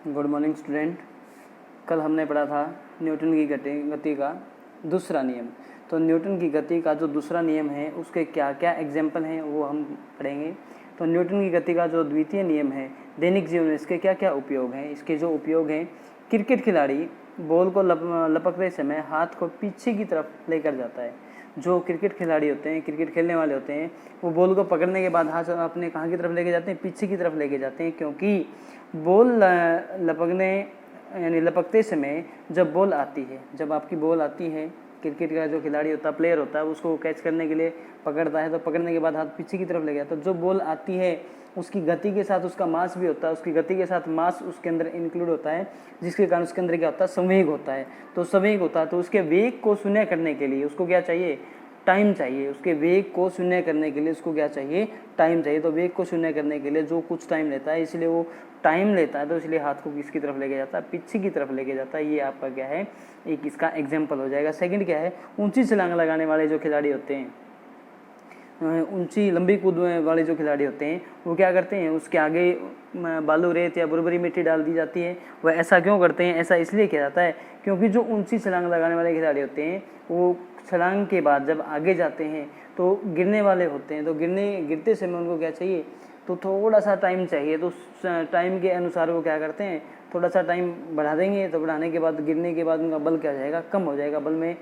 Good morning student. कल हमने पढ़ा था न्यूटन की गति का दूसरा नियम। तो न्यूटन की गति का जो दूसरा नियम है उसके क्या क्या एग्जाम्पल हैं वो हम पढ़ेंगे। तो न्यूटन की गति का जो द्वितीय नियम है दैनिक जीवन में इसके क्या क्या उपयोग हैं। इसके जो उपयोग हैं, क्रिकेट खिलाड़ी बॉल को लपकते समय हाथ को पीछे की तरफ लेकर जाता है। जो क्रिकेट खिलाड़ी होते हैं, क्रिकेट खेलने वाले होते हैं, वो बॉल को पकड़ने के बाद हाथ अपने कहाँ की तरफ लेके जाते हैं, पीछे की तरफ लेके जाते हैं, क्योंकि बॉल लपकने यानी लपकते समय जब बॉल आती है, जब आपकी बॉल आती है, क्रिकेट का जो खिलाड़ी होता है, प्लेयर होता है, उसको कैच करने के लिए पकड़ता है, तो पकड़ने के बाद हाथ पीछे की तरफ ले गया, तो जो बॉल आती है उसकी गति के साथ उसका मास भी होता है, उसकी गति के साथ मास उसके अंदर इंक्लूड होता है, जिसके कारण उसके अंदर क्या होता है, संवेग होता है। तो संवेग होता है तो उसके वेग को शून्य करने के लिए उसको क्या चाहिए, टाइम चाहिए। उसके वेग को शून्य करने के लिए उसको क्या चाहिए, टाइम चाहिए। तो वेग को शून्य करने के लिए जो कुछ टाइम लेता है, इसलिए वो टाइम लेता है, तो इसलिए हाथ को किसकी तरफ लेके जाता है, पीछे की तरफ लेके जाता है। ये आपका क्या है, एक इसका एग्जाम्पल हो जाएगा। सेकंड क्या है, ऊंची छलांग लगाने वाले जो खिलाड़ी होते हैं, ऊंची लंबी कूद वाले जो खिलाड़ी होते हैं, वो क्या करते हैं, उसके आगे बालू रेत या बुरबरी मिट्टी डाल दी जाती है। वह ऐसा क्यों करते हैं, ऐसा इसलिए किया जाता है क्योंकि जो ऊंची छलांग लगाने वाले खिलाड़ी होते हैं वो छलांग के बाद जब आगे जाते हैं तो गिरने वाले होते हैं, तो गिरते समय उनको क्या चाहिए, तो थोड़ा सा टाइम चाहिए। तो टाइम के अनुसार वो क्या करते हैं, थोड़ा सा टाइम बढ़ा देंगे, तो बढ़ाने के बाद गिरने के बाद उनका बल क्या हो जाएगा, कम हो जाएगा, बल में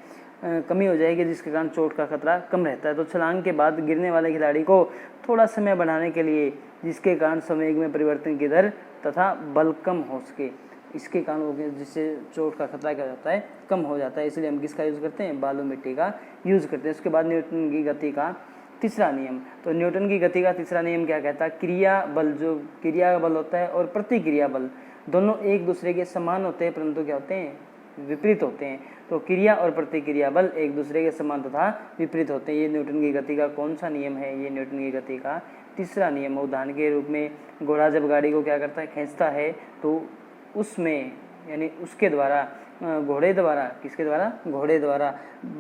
कमी हो जाएगी, जिसके कारण चोट का खतरा कम रहता है। तो छलांग के बाद गिरने वाले खिलाड़ी को थोड़ा समय बढ़ाने के लिए, जिसके कारण संवेग में परिवर्तन की दर तथा बल कम हो सके, इसके कारण वो जिससे चोट का खतरा क्या होता है, कम हो जाता है। इसलिए हम किसका यूज़ करते हैं, बालू मिट्टी का यूज़ करते हैं। उसके बाद न्यूटन की गति का तीसरा नियम। तो न्यूटन की गति का तीसरा नियम क्या कहता है, क्रिया बल, जो क्रिया बल होता है और प्रतिक्रिया बल दोनों एक दूसरे के समान होते हैं, परंतु क्या होते हैं, विपरीत होते हैं। तो क्रिया और प्रतिक्रिया बल एक दूसरे के समान तथा विपरीत होते हैं। ये न्यूटन की गति का कौन सा नियम है, ये न्यूटन की गति का तीसरा नियम। उदाहरण के रूप में घोड़ा जब गाड़ी को क्या करता है, खींचता है, तो उसमें यानी उसके द्वारा, घोड़े द्वारा, किसके द्वारा, घोड़े द्वारा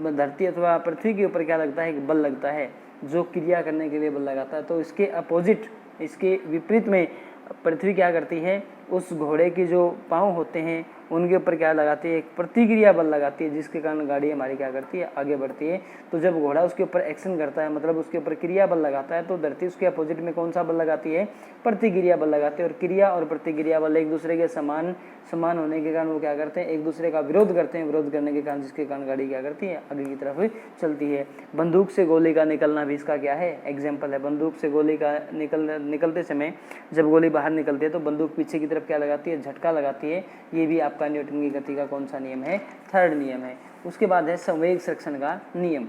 धरती अथवा पृथ्वी के ऊपर क्या लगता है, बल लगता है, जो क्रिया करने के लिए बल लगाता है। तो इसके अपोजिट, इसके विपरीत में पृथ्वी क्या करती है, उस घोड़े के जो पाँव होते हैं उनके ऊपर क्या लगाती है, एक प्रतिक्रिया बल लगाती है, जिसके कारण गाड़ी हमारी क्या करती है, आगे बढ़ती है। तो जब घोड़ा उसके ऊपर एक्शन करता है, मतलब उसके ऊपर क्रिया बल लगाता है, तो धरती उसके अपोजिट में कौन सा बल लगाती है, प्रतिक्रिया बल लगाती है। और क्रिया और प्रतिक्रिया बल एक दूसरे के समान होने के कारण वो क्या करते हैं, एक दूसरे का विरोध करते हैं। विरोध करने के कारण, जिसके कारण गाड़ी क्या करती है, आगे की तरफ चलती है। बंदूक से गोली का निकलना भी इसका क्या है, एग्जाम्पल है। बंदूक से गोली का निकलते समय जब गोली बाहर निकलती है तो बंदूक पीछे की तरफ क्या लगाती है, झटका लगाती है। ये भी आपका न्यूटन की गति का कौन सा नियम है, थर्ड नियम है। उसके बाद है संवेग संरक्षण का नियम।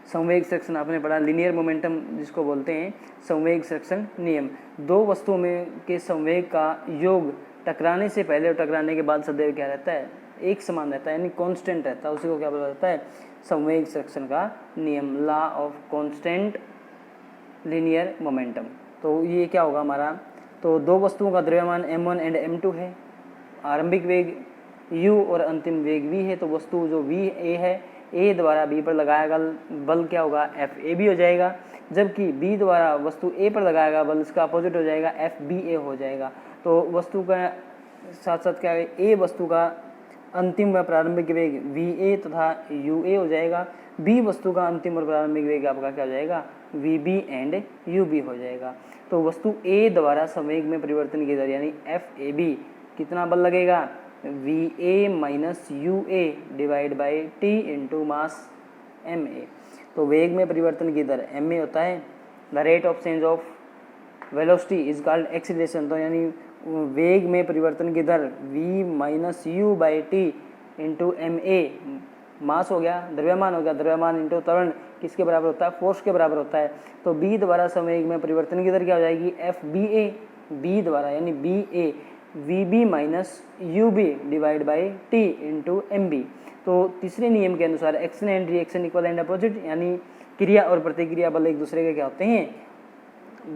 संवेग संरक्षण आपने पढ़ा, लीनियर मोमेंटम जिसको बोलते हैं, संवेग संरक्षण नियम। दो वस्तुओं में के संवेग का योग टकराने से पहले और टकराने के बाद सदैव क्या रहता है, एक समान रहता है, यानी कांस्टेंट रहता है। उसी को क्या बोला जाता है, संवेग संरक्षण का नियम, law of constant linear momentum. तो ये क्या होगा हमारा, तो दो वस्तुओं का द्रव्यमान m1 एंड m2 है, आरंभिक वेग u और अंतिम वेग v है। तो वस्तु जो v a है, a द्वारा b पर लगाएगा बल क्या होगा, FAB हो जाएगा, जबकि b द्वारा वस्तु a पर लगाएगा बल, इसका अपोजिट हो जाएगा, FBA हो जाएगा। तो वस्तु का साथ साथ क्या है, a वस्तु का अंतिम व प्रारंभिक वेग VA तथा UA हो जाएगा, b वस्तु का अंतिम और प्रारंभिक वेग आपका क्या हो जाएगा, VB एंड UB हो जाएगा। तो वस्तु A द्वारा संवेग में परिवर्तन की दर यानी FAB कितना बल लगेगा, VA minus UA divide by T into mass MA। तो वेग में परिवर्तन की दर MA होता है, the rate of change of velocity is called acceleration. तो यानी वेग में परिवर्तन की दर V minus U by T into MA, मास हो गया, द्रव्यमान हो गया, द्रव्यमान इंटू त्वरण किसके बराबर होता है, फोर्स के बराबर होता है। तो B द्वारा संवेग में परिवर्तन की दर क्या हो जाएगी, FBA, B द्वारा यानी BA VB minus UB divide by T into MB। तो तीसरे नियम के अनुसार action and reaction equal and opposite, यानी क्रिया और प्रतिक्रिया बल एक दूसरे के क्या होते हैं,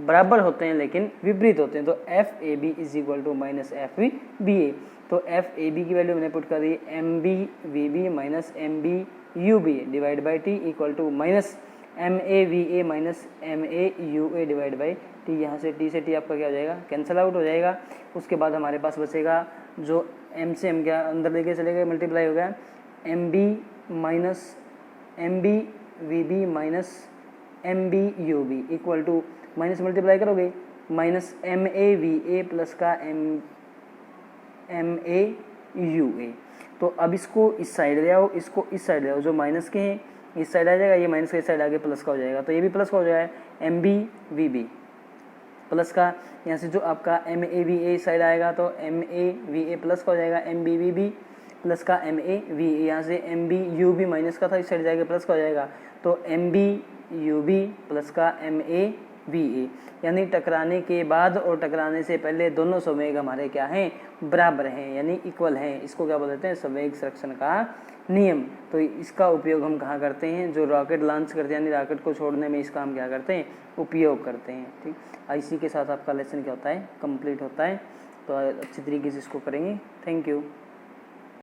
बराबर होते हैं लेकिन विपरीत होते हैं। तो FAB is equal to minus FBA। तो FAB की वैल्यू मैंने पुट कर दी MB VB minus MB UB divide by T equal to minus MAVA minus MAUA divide by T, यहाँ से T से T आपका क्या हो जाएगा, कैंसिल आउट हो जाएगा। उसके बाद हमारे पास बचेगा जो M से M क्या अंदर लेके चले गए, मल्टीप्लाई हो गया MB minus MBVB minus MBUB equal to minus multiply करोगे माइनस MAVA प्लस का MAUA। तो अब इसको इस साइड ले आओ, इसको इस साइड ले आओ, जो माइनस के हैं इस साइड आ जाएगा, ये माइनस के इस साइड आगे प्लस का हो जाएगा, तो ये भी प्लस का हो जाएगा MBVB प्लस का, यहाँ से जो आपका MAVA साइड आएगा तो MAVA प्लस का हो जाएगा MBVB प्लस का MAVA, यहाँ से MBUB माइनस का था इस साइड जाएगा प्लस का हो जाएगा, तो MBUB प्लस का MAVA, यानी टकराने के बाद और टकराने से पहले दोनों संवेग हमारे क्या हैं, बराबर हैं यानी इक्वल हैं। इसको क्या बोलते हैं, संवेग संरक्षण का नियम। तो इसका उपयोग हम कहाँ करते हैं, जो रॉकेट लॉन्च करते हैं यानी रॉकेट को छोड़ने में इसका हम क्या करते हैं, उपयोग करते हैं। ठीक, इसी के साथ आपका लेसन क्या होता है, कंप्लीट होता है। तो अच्छी तरीके से इसको करेंगे। Thank you.